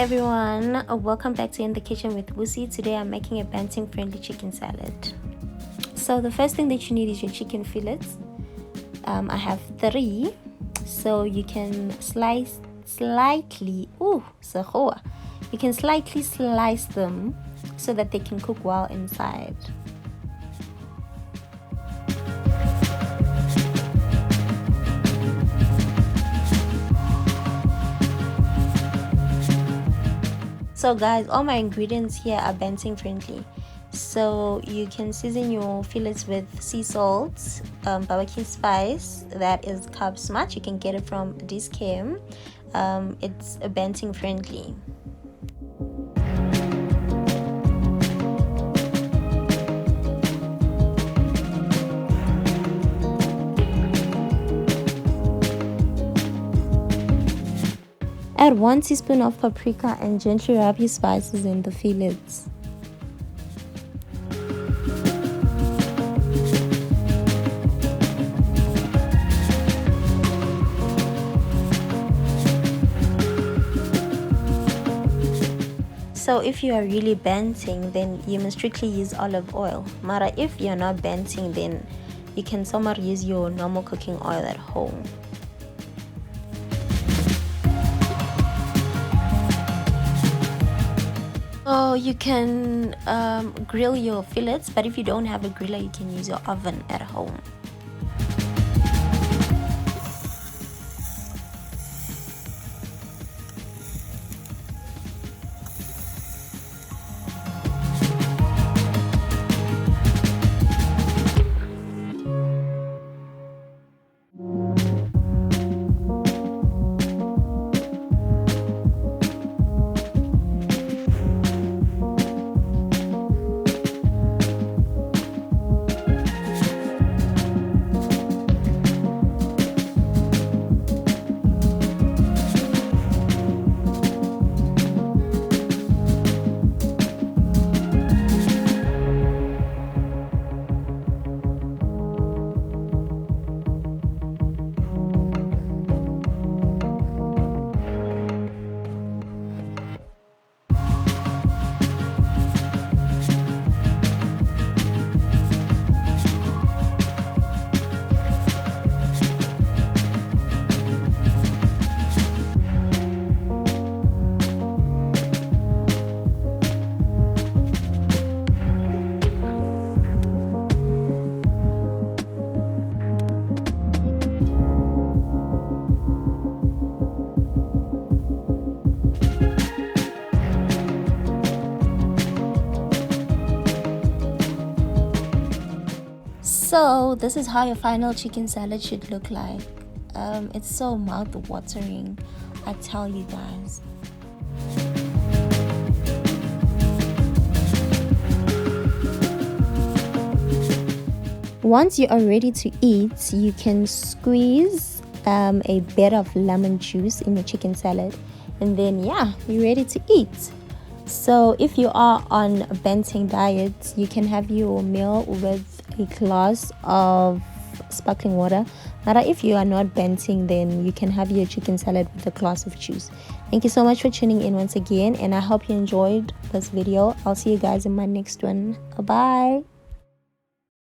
everyone, welcome back to In the Kitchen with Wusi. Today I'm making a Banting friendly chicken salad. So the first thing that you need is your chicken fillets. I have 3, so you can slice slightly, you can slightly slice them so that they can cook well inside. So guys, all my ingredients here are Banting friendly. So you can season your fillets with sea salt, barbecue spice, that is Carb Smart. You can get it from Discam. It's a Banting friendly. Add 1 teaspoon of paprika and gently rub your spices in the fillets. So if you are really Banting, then you must strictly use olive oil. Mara, if you're not Banting, then you can somehow use your normal cooking oil at home. So you can grill your fillets, but if you don't have a griller, you can use your oven at home. So this is how your final chicken salad should look like. It's so mouth-watering, I tell you guys. Once you are ready to eat, you can squeeze a bit of lemon juice in your chicken salad, and then you're ready to eat. So if you are on a Banting diet, you can have your meal with a glass of sparkling water. But if you are not Banting, then you can have your chicken salad with a glass of juice. Thank you so much for tuning in once again, and I hope you enjoyed this video. I'll see you guys in my next one. Bye.